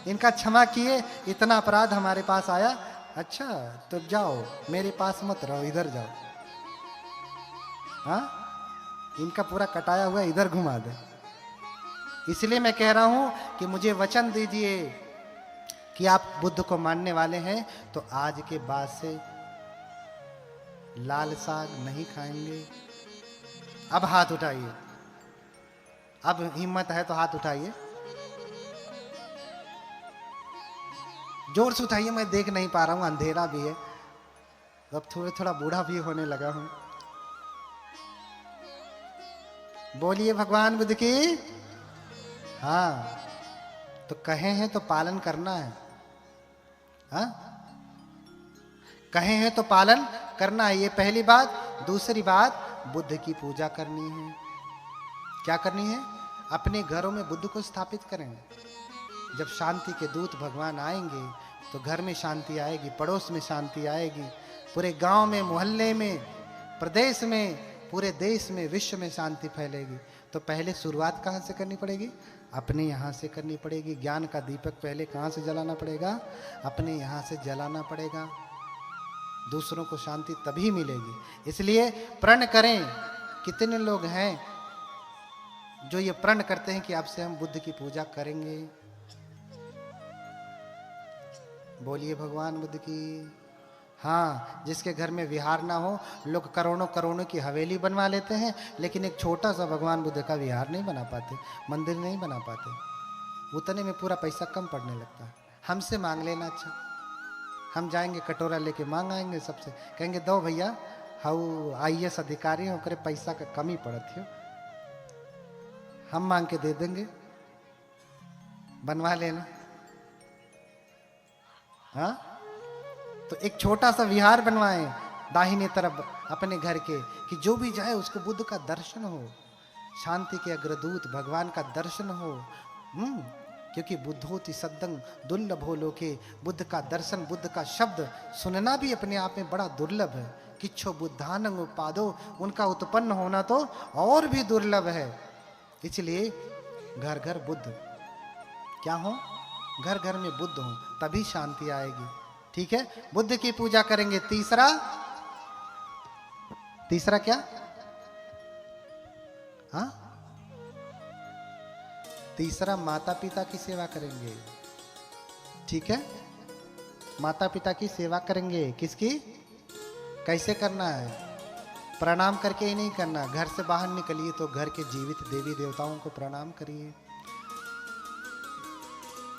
इनका क्षमा किए, इतना अपराध हमारे पास आया। अच्छा तो जाओ, मेरे पास मत रहो, इधर जाओ। हाँ, इनका पूरा कटाया हुआ इधर घुमा दे। इसलिए मैं कह रहा हूं कि मुझे वचन दीजिए कि आप बुद्ध को मानने वाले हैं तो आज के बाद से लाल साग नहीं खाएंगे। अब हाथ उठाइए, अब हिम्मत है तो हाथ उठाइए, जोर से उठाइए। मैं देख नहीं पा रहा हूं, अंधेरा भी है, अब थोड़ा थोड़ा बूढ़ा भी होने लगा हूं। बोलिए भगवान बुद्ध की। हाँ, तो कहे हैं तो पालन करना है। हाँ, कहे हैं तो पालन करना है, ये पहली बात। दूसरी बात, बुद्ध की पूजा करनी है। क्या करनी है? अपने घरों में बुद्ध को स्थापित करें। जब शांति के दूत भगवान आएंगे तो घर में शांति आएगी, पड़ोस में शांति आएगी, पूरे गांव में, मोहल्ले में, प्रदेश में, पूरे देश में, विश्व में शांति फैलेगी। तो पहले शुरुआत कहां से करनी पड़ेगी? अपने यहां से करनी पड़ेगी। ज्ञान का दीपक पहले कहां से जलाना पड़ेगा? अपने यहां से जलाना पड़ेगा। दूसरों को शांति तभी मिलेगी। इसलिए प्रण करें। कितने लोग हैं जो ये प्रण करते हैं कि अब से हम बुद्ध की पूजा करेंगे? बोलिए भगवान बुद्ध की। हाँ, जिसके घर में विहार ना हो, लोग करोड़ों करोड़ों की हवेली बनवा लेते हैं, लेकिन एक छोटा सा भगवान बुद्ध का विहार नहीं बना पाते, मंदिर नहीं बना पाते। उतने में पूरा पैसा कम पड़ने लगता है। हमसे मांग लेना। अच्छा, हम जाएंगे कटोरा लेके मांग आएंगे सबसे, कहेंगे दो भैया, हाउ IAS अधिकारी हो करे, पैसा का कमी पड़त हो, हम मांग के दे देंगे, बनवा लेना। हाँ, तो एक छोटा सा विहार बनवाएं दाहिने तरफ अपने घर के, कि जो भी जाए उसको बुद्ध का दर्शन हो, शांति के अग्रदूत भगवान का दर्शन हो। क्योंकि बुद्धोति सद्दं दुर्लभो लोके, बुद्ध का दर्शन, बुद्ध का शब्द सुनना भी अपने आप में बड़ा दुर्लभ है। किच्छो बुद्धानंग उपादो, उनका उत्पन्न होना तो और भी दुर्लभ है। इसलिए घर घर बुद्ध क्या हो? घर घर में बुद्ध हो, तभी शांति आएगी। ठीक है, बुद्ध की पूजा करेंगे। तीसरा, तीसरा क्या? हाँ, तीसरा माता पिता की सेवा करेंगे। ठीक है, माता पिता की सेवा करेंगे। किसकी? कैसे करना है? प्रणाम करके ही नहीं करना। घर से बाहर निकलिए तो घर के जीवित देवी देवताओं को प्रणाम करिए।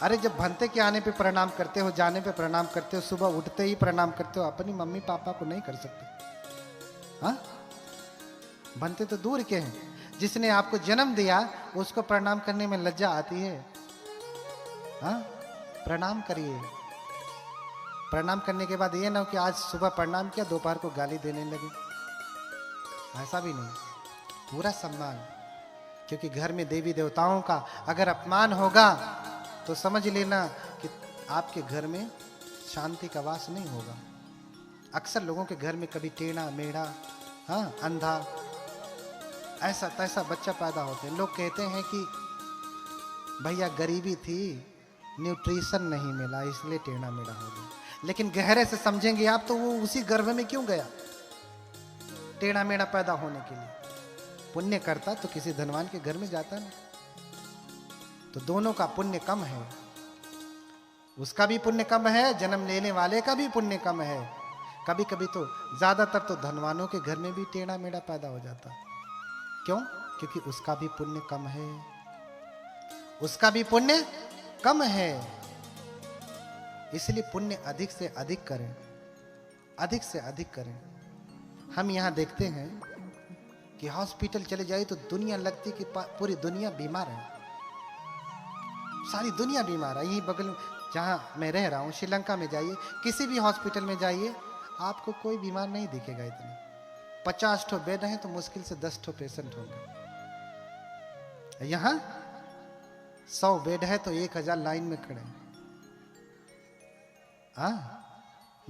अरे जब भंते के आने पे प्रणाम करते हो, जाने पे प्रणाम करते हो, सुबह उठते ही प्रणाम करते हो, अपनी मम्मी पापा को नहीं कर सकते? हाँ, भंते तो दूर के हैं। जिसने आपको जन्म दिया उसको प्रणाम करने में लज्जा आती है? हाँ, प्रणाम करिए। प्रणाम करने के बाद ये ना हो कि आज सुबह प्रणाम किया, दोपहर को गाली देने लगे। ऐसा भी नहीं, पूरा सम्मान। क्योंकि घर में देवी देवताओं का अगर अपमान होगा तो समझ लेना कि आपके घर में शांति का वास नहीं होगा। अक्सर लोगों के घर में कभी टेढ़ा मेढ़ा, हाँ, अंधा, ऐसा तैसा बच्चा पैदा होते हैं। लोग कहते हैं कि भैया गरीबी थी, न्यूट्रिशन नहीं मिला, इसलिए टेढ़ा मेढ़ा हो गया। लेकिन गहरे से समझेंगे आप तो वो उसी गर्भ में क्यों गया टेढ़ा मेढ़ा पैदा होने के लिए? पुण्य करता तो किसी धनवान के घर में जाता ना। तो दोनों का पुण्य कम है। उसका भी पुण्य कम है, जन्म लेने वाले का भी पुण्य कम है। कभी कभी तो ज्यादातर तो धनवानों के घर में भी टेढ़ा मेढ़ा पैदा हो जाता। क्यों? क्योंकि उसका भी पुण्य कम है, उसका भी पुण्य कम है। इसलिए पुण्य अधिक से अधिक करें, अधिक से अधिक करें। हम यहां देखते हैं कि हॉस्पिटल चले जाए तो दुनिया लगती कि पूरी दुनिया बीमार है, सारी दुनिया बीमार है। यही बगल में जहां मैं रह रहा हूं, श्रीलंका में जाइए, किसी भी हॉस्पिटल में जाइए, आपको कोई बीमार नहीं दिखेगा। इतने 50 ठो बेड हैं तो मुश्किल से 10 ठो पेशेंट होंगे। यहां 100 बेड है तो 1000 लाइन में खड़े हैं। हाँ,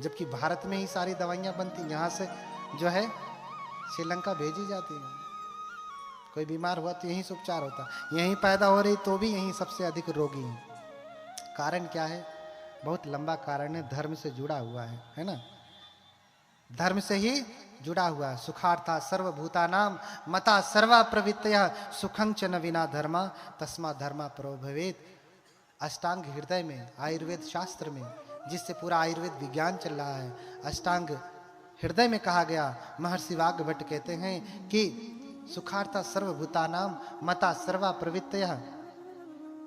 जबकि भारत में ही सारी दवाइयां बनती, यहां से जो है श्रीलंका भेजी जाती है। कोई बीमार हुआ तो यहीं से उपचार होता, यहीं पैदा हो रही तो भी यहीं सबसे अधिक रोगी हैं। कारण क्या है? बहुत लंबा कारण है, धर्म से जुड़ा हुआ है ना? धर्म से ही जुड़ा हुआ है। सुखार्था सर्वभूतानाम मता सर्वा प्रवृत्तयः सुखं च न विना धर्मा तस्मा धर्मा परो भवेत्। अष्टांग हृदय में, आयुर्वेद शास्त्र में, जिससे पूरा आयुर्वेद विज्ञान चल रहा है, अष्टांग हृदय में कहा गया। महर्षि वाग्भट कहते हैं कि सुखार्था सर्वभूतानाम मता सर्वा प्रवृत्तयः,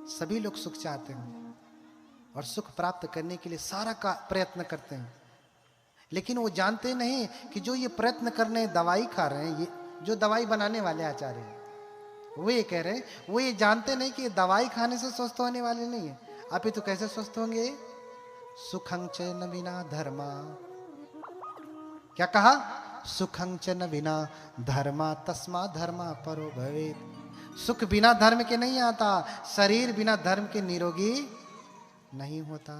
सभी लोग सुख चाहते हैं और सुख प्राप्त करने के लिए सारा का प्रयत्न करते हैं, लेकिन वो जानते नहीं कि जो ये प्रयत्न करने दवाई खा रहे हैं, ये जो दवाई बनाने वाले आचार्य हैं, वो ये कह रहे हैं, वो ये जानते नहीं कि दवाई खाने से स्वस्थ होने वाले नहीं है। आप ही तो कैसे स्वस्थ होंगे? सुखं च न विना धर्मा, क्या कहा? सुखं च न विना धर्मा तस्मा धर्मा परो भवेत्। सुख बिना धर्म के नहीं आता, शरीर बिना धर्म के निरोगी नहीं होता।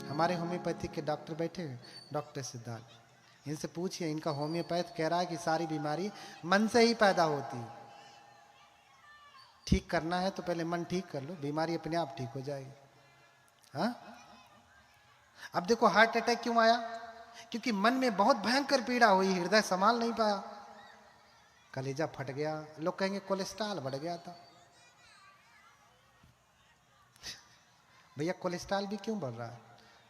हमारे होम्योपैथिक के डॉक्टर बैठे हैं, डॉक्टर सिद्धार्थ, इनसे पूछिए, इनका होम्योपैथ कह रहा है कि सारी बीमारी मन से ही पैदा होती है। ठीक करना है तो पहले मन ठीक कर लो, बीमारी अपने आप ठीक हो जाएगी। हाँ, अब देखो हार्ट अटैक क्यों आया? क्योंकि मन में बहुत भयंकर पीड़ा हुई, हृदय संभाल नहीं पाया, कलेजा फट गया। लोग कहेंगे कोलेस्ट्रॉल बढ़ गया था। भैया कोलेस्ट्रॉल भी क्यों बढ़ रहा है?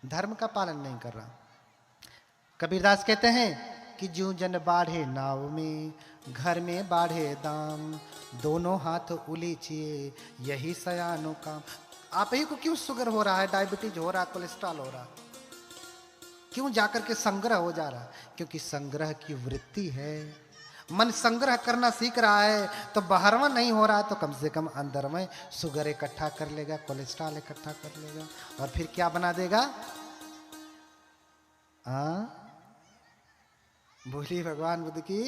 धर्म का पालन नहीं कर रहा। कबीरदास कहते हैं कि ज्यों जन बाढ़े नाव में, घर में बाढ़े दाम, दोनों हाथ उलीचिए यही सयानो काम। आप ही को क्यों शुगर हो रहा है, डायबिटीज हो रहा है, कोलेस्ट्रॉल हो रहा है? क्यों जाकर के संग्रह हो जा रहा है? क्योंकि संग्रह की वृत्ति है। मन संग्रह करना सीख रहा है तो बाहरवा नहीं हो रहा है तो कम से कम अंदर में शुगर इकट्ठा कर लेगा, कोलेस्ट्रॉल इकट्ठा कर लेगा और फिर क्या बना देगा? बोलिए भगवान बुद्ध की।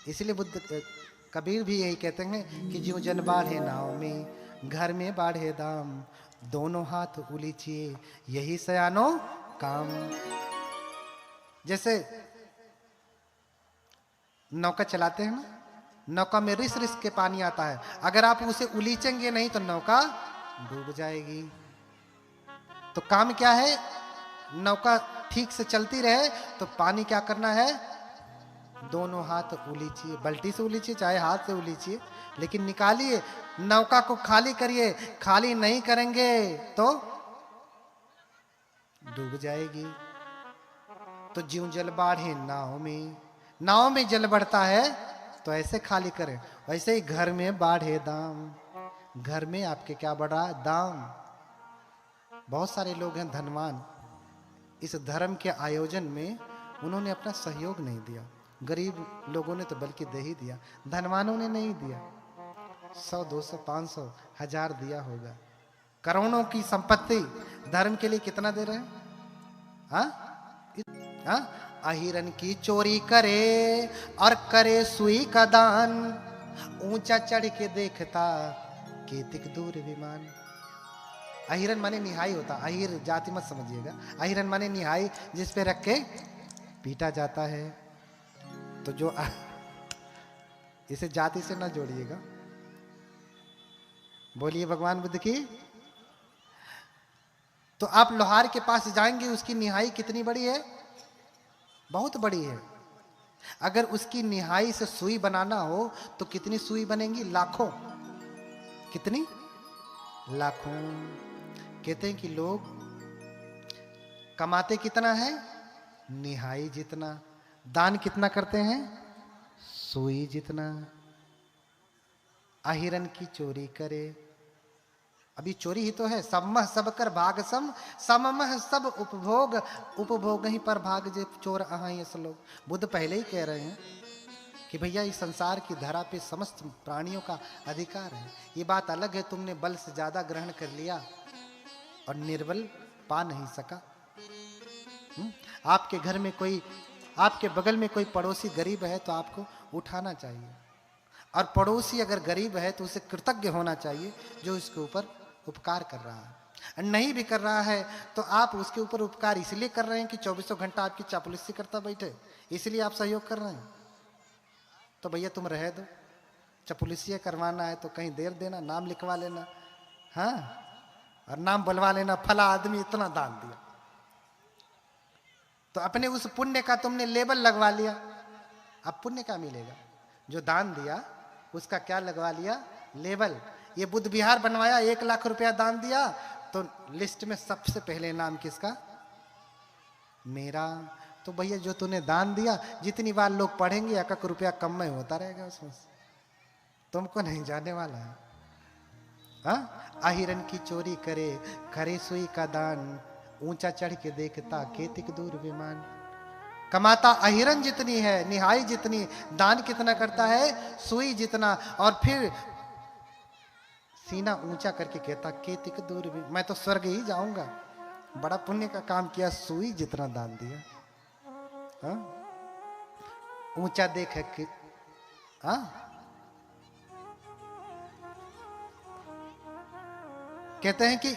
इसलिए बुद्ध कबीर भी यही कहते हैं कि ज्यों जन बाढ़े नाव में, घर में बाढ़े दाम, दोनों हाथ उलीचिए यही सयानो काम। जैसे नौका चलाते हैं ना, नौका में रिस रिस के पानी आता है, अगर आप उसे उलीचेंगे नहीं तो नौका डूब जाएगी। तो काम क्या है? नौका ठीक से चलती रहे तो पानी क्या करना है? दोनों हाथ उलीचिए, बल्टी से उलीचिए चाहे हाथ से उलीचिए, लेकिन निकालिए, नौका को खाली करिए। खाली नहीं करेंगे तो डूब जाएगी। तो ज्यों जल बाढ़े नाव में, नाव में जल बढ़ता है तो ऐसे खाली करें, वैसे ही घर में बाढ़े दाम, घर में आपके क्या बढ़ रहा है? दाम। बहुत सारे लोग हैं धनवान, इस धर्म के आयोजन में उन्होंने अपना सहयोग नहीं दिया। गरीब लोगों ने तो बल्कि दे ही दिया, धनवानों ने नहीं दिया। 100, 200, 500, 1000 दिया होगा। करोड़ों की संपत्ति धर्म के लिए कितना दे रहे हैं? हाँ, अहिरन की चोरी करे और करे सुई का दान, ऊंचा चढ़ के देखता केतिक दूर विमान। अहिरन माने निहाई होता, अहिर जाति मत समझिएगा, अहिरन माने निहाई, जिस पे रख के पीटा जाता है। तो जो इसे जाति से ना जोड़िएगा। बोलिए भगवान बुद्ध की। तो आप लोहार के पास जाएंगे, उसकी निहाई कितनी बड़ी है? बहुत बड़ी है। अगर उसकी निहाई से सुई बनाना हो तो कितनी सुई बनेंगी? लाखों। कितनी? लाखों। कहते हैं कि लोग कमाते कितना है? निहाई जितना। दान कितना करते हैं? सुई जितना। अहिरन की चोरी करे, अभी चोरी ही तो है। सबमह सब कर भाग सम, सममह सब उपभोग, उपभोग ही पर भाग जे चोर अहाँ ये लोग। बुद्ध पहले ही कह रहे हैं कि भैया इस संसार की धरा पे समस्त प्राणियों का अधिकार है। ये बात अलग है तुमने बल से ज्यादा ग्रहण कर लिया और निर्बल पा नहीं सका। आपके घर में कोई, आपके बगल में कोई पड़ोसी गरीब है तो आपको उठाना चाहिए, और पड़ोसी अगर गरीब है तो उसे कृतज्ञ होना चाहिए जो इसके ऊपर उपकार कर रहा है। नहीं भी कर रहा है तो आप उसके ऊपर उपकार इसलिए कर रहे हैं कि 24 घंटा आपकी चापलूसी करता बैठे, इसलिए आप सहयोग कर रहे हैं। तो भैया तुम रह दो, चापलूसी करवाना है तो कहीं देर देना, नाम लिखवा लेना। हाँ, और नाम बुलवा लेना, फला आदमी इतना दान दिया। तो अपने उस पुण्य का तुमने लेबल लगवा लिया। अब पुण्य क्या मिलेगा? जो दान दिया उसका क्या लगवा लिया? लेबल। ये बुद्ध विहार बनवाया, 1 लाख रुपया दान दिया, तो लिस्ट में सबसे पहले नाम किसका? मेरा। तो भैया जो तूने दान दिया, जितनी बार लोग पढ़ेंगे 1 रुपया कम में होता रहेगा उसमें, तुमको नहीं जाने वाला है। हाँ, आहिरन की चोरी करे, करे सुई का दान, ऊंचा चढ़ के देखता केतिक दूर विमान। कमाता अहिरन जितनी है, निहाई जितनी, दान कितना करता है? सुई जितना। और फिर सीना ऊंचा करके कहता केतिक दूर भी, मैं तो स्वर्ग ही जाऊंगा, बड़ा पुण्य का काम किया, सुई जितना दान दिया। हाँ? ऊंचा देख है कि हाँ? कहते हैं कि